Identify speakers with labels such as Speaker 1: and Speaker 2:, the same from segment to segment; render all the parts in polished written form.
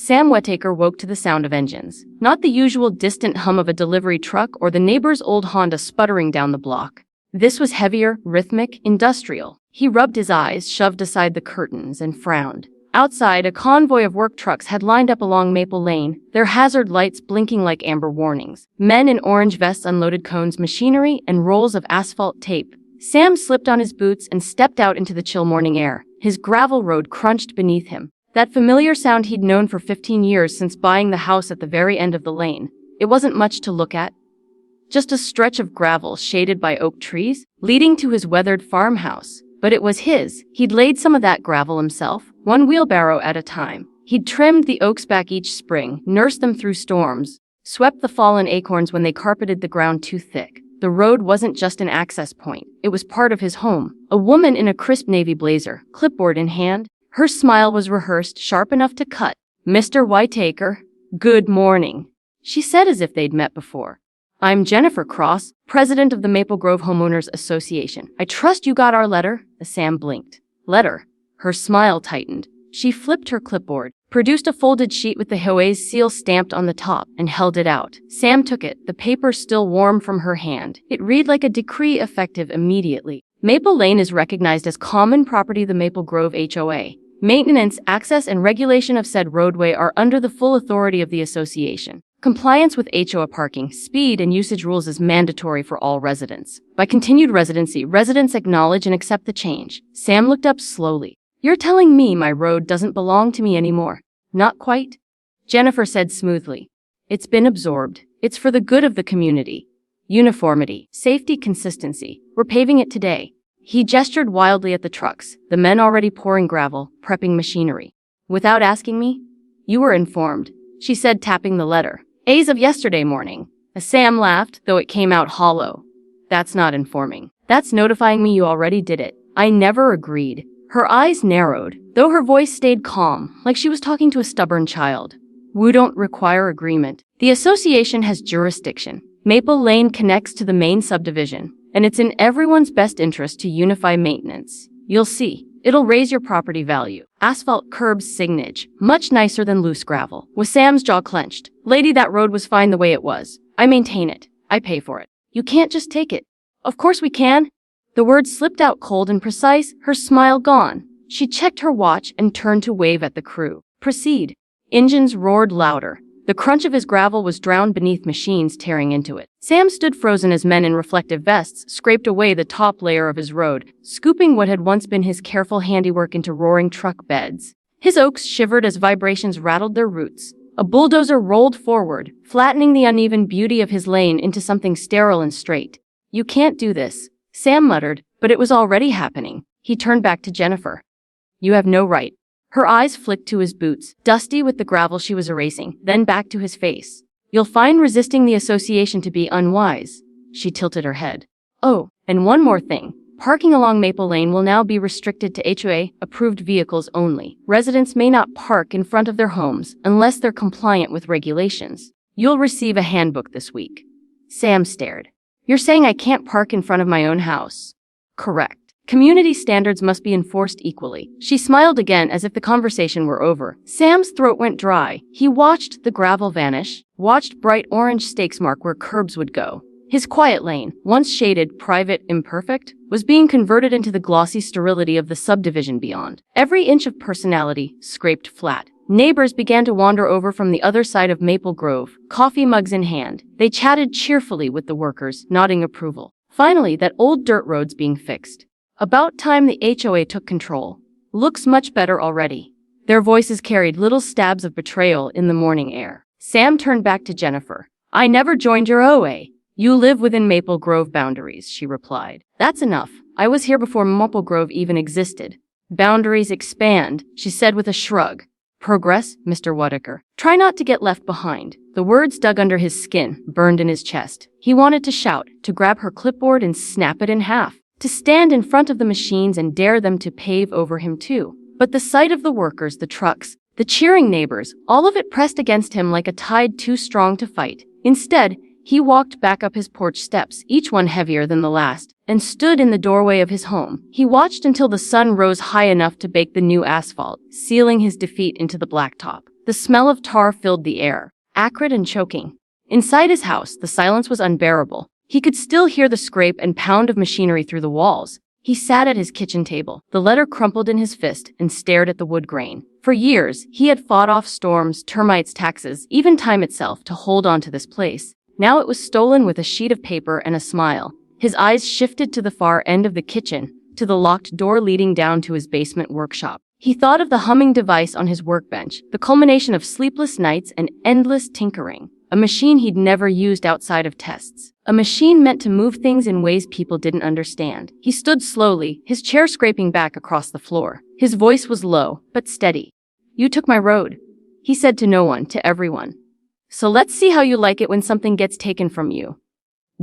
Speaker 1: Sam Whittaker woke to the sound of engines. Not the usual distant hum of a delivery truck or the neighbor's old Honda sputtering down the block. This was heavier, rhythmic, industrial. He rubbed his eyes, shoved aside the curtains, and frowned. Outside, a convoy of work trucks had lined up along Maple Lane, their hazard lights blinking like amber warnings. Men in orange vests unloaded cones, machinery, and rolls of asphalt tape. Sam slipped on his boots and stepped out into the chill morning air. His gravel road crunched beneath him. That familiar sound he'd known for 15 years since buying the house at the very end of the lane. It wasn't much to look at. Just a stretch of gravel shaded by oak trees, leading to his weathered farmhouse. But it was his. He'd laid some of that gravel himself, one wheelbarrow at a time. He'd trimmed the oaks back each spring, nursed them through storms, swept the fallen acorns when they carpeted the ground too thick. The road wasn't just an access point. It was part of his home. A woman in a crisp navy blazer, clipboard in hand. Her smile was rehearsed, sharp enough to cut. "Mr. Whittaker, good morning," she said as if they'd met before. "I'm Jennifer Cross, president of the Maple Grove Homeowners Association. I trust you got our letter?" Sam blinked. "Letter?" Her smile tightened. She flipped her clipboard, produced a folded sheet with the HOA's seal stamped on the top, and held it out. Sam took it, the paper still warm from her hand. It read like a decree effective immediately. Maple Lane is recognized as common property of the Maple Grove HOA. Maintenance, access, and regulation of said roadway are under the full authority of the association. Compliance with HOA parking, speed, and usage rules is mandatory for all residents. By continued residency, residents acknowledge and accept the change. Sam looked up slowly. "You're telling me my road doesn't belong to me anymore?" "Not quite," Jennifer said smoothly. "It's been absorbed. It's for the good of the community. Uniformity, safety, consistency. We're paving it today." He gestured wildly at the trucks, the men already pouring gravel, prepping machinery. "Without asking me?" "You were informed," she said, tapping the letter. "As of yesterday morning." Sam laughed, though it came out hollow. "That's not informing. That's notifying me you already did it. I never agreed." Her eyes narrowed, though her voice stayed calm, like she was talking to a stubborn child. "We don't require agreement. The association has jurisdiction. Maple Lane connects to the main subdivision, and it's in everyone's best interest to unify maintenance. You'll see. It'll raise your property value. Asphalt curbs signage, much nicer than loose gravel." With Sam's jaw clenched. "Lady, that road was fine the way it was. I maintain it. I pay for it. You can't just take it." "Of course we can." The words slipped out cold and precise, her smile gone. She checked her watch and turned to wave at the crew. "Proceed." Engines roared louder. The crunch of his gravel was drowned beneath machines tearing into it. Sam stood frozen as men in reflective vests scraped away the top layer of his road, scooping what had once been his careful handiwork into roaring truck beds. His oaks shivered as vibrations rattled their roots. A bulldozer rolled forward, flattening the uneven beauty of his lane into something sterile and straight. "You can't do this," Sam muttered, but it was already happening. He turned back to Jennifer. "You have no right." Her eyes flicked to his boots, dusty with the gravel she was erasing, then back to his face. "You'll find resisting the association to be unwise." She tilted her head. "Oh, and one more thing. Parking along Maple Lane will now be restricted to HOA-approved vehicles only. Residents may not park in front of their homes unless they're compliant with regulations. You'll receive a handbook this week." Sam stared. "You're saying I can't park in front of my own house?" "Correct. Community standards must be enforced equally." She smiled again as if the conversation were over. Sam's throat went dry. He watched the gravel vanish, watched bright orange stakes mark where curbs would go. His quiet lane, once shaded, private, imperfect, was being converted into the glossy sterility of the subdivision beyond. Every inch of personality scraped flat. Neighbors began to wander over from the other side of Maple Grove, coffee mugs in hand. They chatted cheerfully with the workers, nodding approval. Finally, that old dirt road's being fixed. About time the HOA took control. Looks much better already. Their voices carried little stabs of betrayal in the morning air. Sam turned back to Jennifer. "I never joined your OA. You live within Maple Grove boundaries," she replied. "That's enough. I was here before Maple Grove even existed." "Boundaries expand," she said with a shrug. "Progress, Mr. Whittaker. Try not to get left behind." The words dug under his skin, burned in his chest. He wanted to shout, to grab her clipboard and snap it in half, to stand in front of the machines and dare them to pave over him too. But the sight of the workers, the trucks, the cheering neighbors, all of it pressed against him like a tide too strong to fight. Instead, he walked back up his porch steps, each one heavier than the last, and stood in the doorway of his home. He watched until the sun rose high enough to bake the new asphalt, sealing his defeat into the blacktop. The smell of tar filled the air, acrid and choking. Inside his house, the silence was unbearable. He could still hear the scrape and pound of machinery through the walls. He sat at his kitchen table, the letter crumpled in his fist, and stared at the wood grain. For years, he had fought off storms, termites, taxes, even time itself to hold on to this place. Now it was stolen with a sheet of paper and a smile. His eyes shifted to the far end of the kitchen, to the locked door leading down to his basement workshop. He thought of the humming device on his workbench, the culmination of sleepless nights and endless tinkering. A machine he'd never used outside of tests. A machine meant to move things in ways people didn't understand. He stood slowly, his chair scraping back across the floor. His voice was low, but steady. "You took my road," he said to no one, to everyone. "So let's see how you like it when something gets taken from you.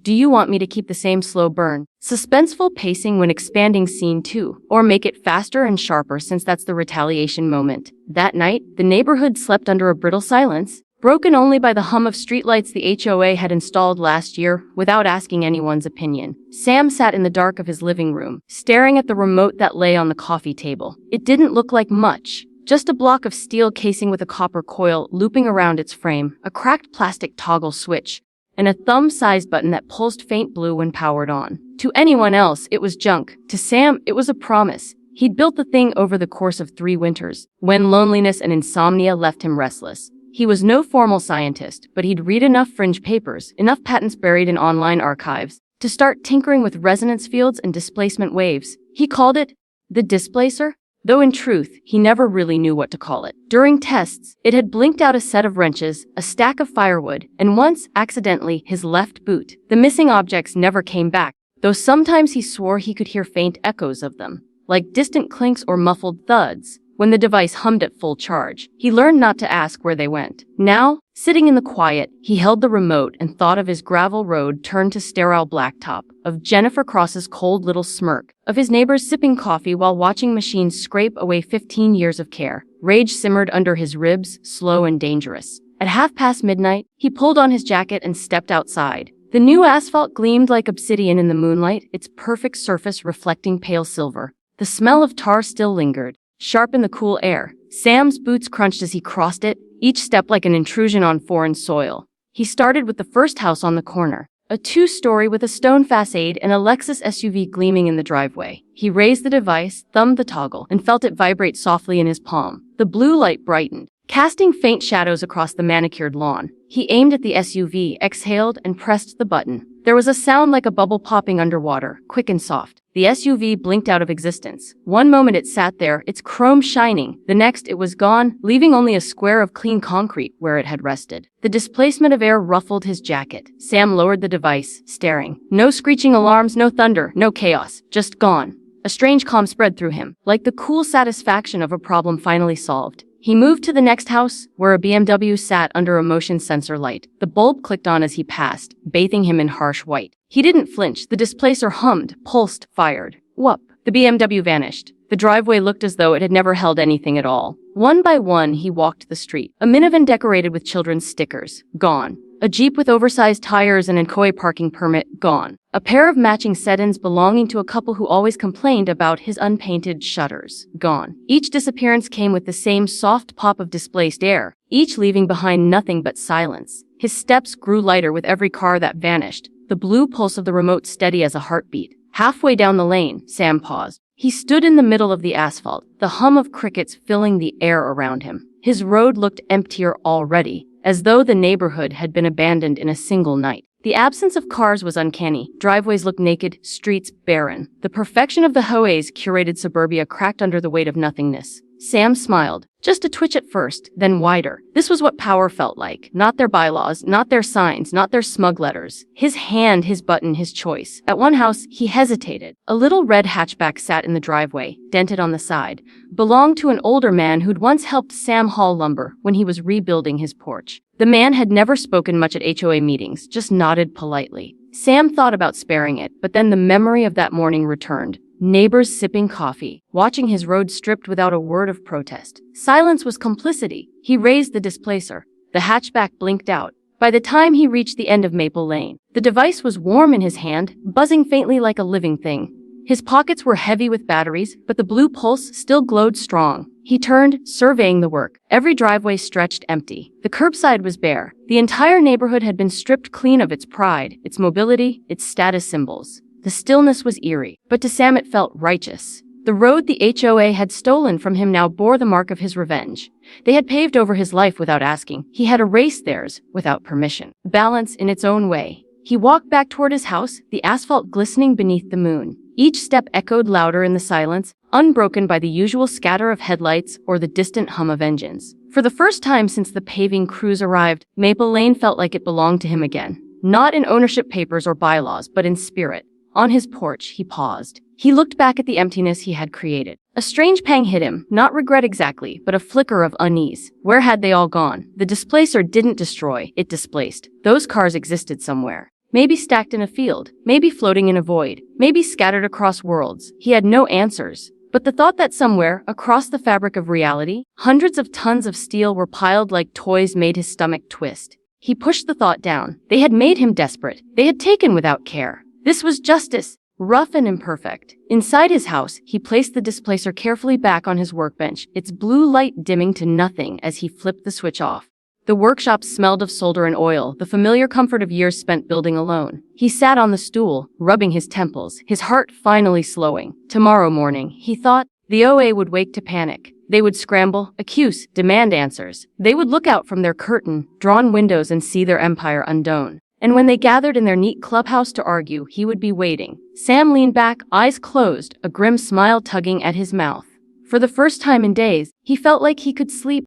Speaker 1: Do you want me to keep the same slow burn, suspenseful pacing when expanding scene 2, or make it faster and sharper since that's the retaliation moment?" That night, the neighborhood slept under a brittle silence, broken only by the hum of streetlights the HOA had installed last year without asking anyone's opinion. Sam sat in the dark of his living room, staring at the remote that lay on the coffee table. It didn't look like much. Just a block of steel casing with a copper coil looping around its frame, a cracked plastic toggle switch, and a thumb-sized button that pulsed faint blue when powered on. To anyone else, it was junk. To Sam, it was a promise. He'd built the thing over the course of 3 winters, when loneliness and insomnia left him restless. He was no formal scientist, but he'd read enough fringe papers, enough patents buried in online archives, to start tinkering with resonance fields and displacement waves. He called it the displacer, though in truth, he never really knew what to call it. During tests, it had blinked out a set of wrenches, a stack of firewood, and once, accidentally, his left boot. The missing objects never came back, though sometimes he swore he could hear faint echoes of them, like distant clinks or muffled thuds. When the device hummed at full charge, he learned not to ask where they went. Now, sitting in the quiet, he held the remote and thought of his gravel road turned to sterile blacktop, of Jennifer Cross's cold little smirk, of his neighbors sipping coffee while watching machines scrape away 15 years of care. Rage simmered under his ribs, slow and dangerous. At midnight, he pulled on his jacket and stepped outside. The new asphalt gleamed like obsidian in the moonlight, its perfect surface reflecting pale silver. The smell of tar still lingered, sharp in the cool air. Sam's boots crunched as he crossed it, each step like an intrusion on foreign soil. He started with the first house on the corner, a 2-story with a stone facade and a Lexus SUV gleaming in the driveway. He raised the device, thumbed the toggle, and felt it vibrate softly in his palm. The blue light brightened, casting faint shadows across the manicured lawn. He aimed at the SUV, exhaled, and pressed the button. There was a sound like a bubble popping underwater, quick and soft. The SUV blinked out of existence. One moment it sat there, its chrome shining. The next it was gone, leaving only a square of clean concrete where it had rested. The displacement of air ruffled his jacket. Sam lowered the device, staring. No screeching alarms, no thunder, no chaos. Just gone. A strange calm spread through him, like the cool satisfaction of a problem finally solved. He moved to the next house, where a BMW sat under a motion sensor light. The bulb clicked on as he passed, bathing him in harsh white. He didn't flinch. The displacer hummed, pulsed, fired. Whoop! The BMW vanished. The driveway looked as though it had never held anything at all. One by one, he walked the street. A minivan decorated with children's stickers. Gone. A Jeep with oversized tires and an HOA parking permit. Gone. A pair of matching sedans belonging to a couple who always complained about his unpainted shutters. Gone. Each disappearance came with the same soft pop of displaced air, each leaving behind nothing but silence. His steps grew lighter with every car that vanished, the blue pulse of the remote steady as a heartbeat. Halfway down the lane, Sam paused. He stood in the middle of the asphalt, the hum of crickets filling the air around him. His road looked emptier already, as though the neighborhood had been abandoned in a single night. The absence of cars was uncanny. Driveways looked naked, streets barren. The perfection of the HOA's curated suburbia cracked under the weight of nothingness. Sam smiled, just a twitch at first, then wider. This was what power felt like. Not their bylaws, not their signs, not their smug letters. His hand, his button, his choice. At one house, he hesitated. A little red hatchback sat in the driveway, dented on the side. Belonged to an older man who'd once helped Sam haul lumber when he was rebuilding his porch. The man had never spoken much at HOA meetings, just nodded politely. Sam thought about sparing it, but then the memory of that morning returned. Neighbors sipping coffee, watching his road stripped without a word of protest. Silence was complicity. He raised the displacer. The hatchback blinked out. By the time he reached the end of Maple Lane, the device was warm in his hand, buzzing faintly like a living thing. His pockets were heavy with batteries, but the blue pulse still glowed strong. He turned, surveying the work. Every driveway stretched empty. The curbside was bare. The entire neighborhood had been stripped clean of its pride, its mobility, its status symbols. The stillness was eerie, but to Sam it felt righteous. The road the HOA had stolen from him now bore the mark of his revenge. They had paved over his life without asking. He had erased theirs without permission. Balance in its own way. He walked back toward his house, the asphalt glistening beneath the moon. Each step echoed louder in the silence, unbroken by the usual scatter of headlights or the distant hum of engines. For the first time since the paving crews arrived, Maple Lane felt like it belonged to him again. Not in ownership papers or bylaws, but in spirit. On his porch, he paused. He looked back at the emptiness he had created. A strange pang hit him, not regret exactly, but a flicker of unease. Where had they all gone? The displacer didn't destroy, it displaced. Those cars existed somewhere. Maybe stacked in a field, maybe floating in a void, maybe scattered across worlds. He had no answers. But the thought that somewhere, across the fabric of reality, hundreds of tons of steel were piled like toys made his stomach twist. He pushed the thought down. They had made him desperate. They had taken without care. This was justice, rough and imperfect. Inside his house, he placed the displacer carefully back on his workbench, its blue light dimming to nothing as he flipped the switch off. The workshop smelled of solder and oil, the familiar comfort of years spent building alone. He sat on the stool, rubbing his temples, his heart finally slowing. Tomorrow morning, he thought, the OA would wake to panic. They would scramble, accuse, demand answers. They would look out from their curtain-drawn windows and see their empire undone. And when they gathered in their neat clubhouse to argue, he would be waiting. Sam leaned back, eyes closed, a grim smile tugging at his mouth. For the first time in days, he felt like he could sleep,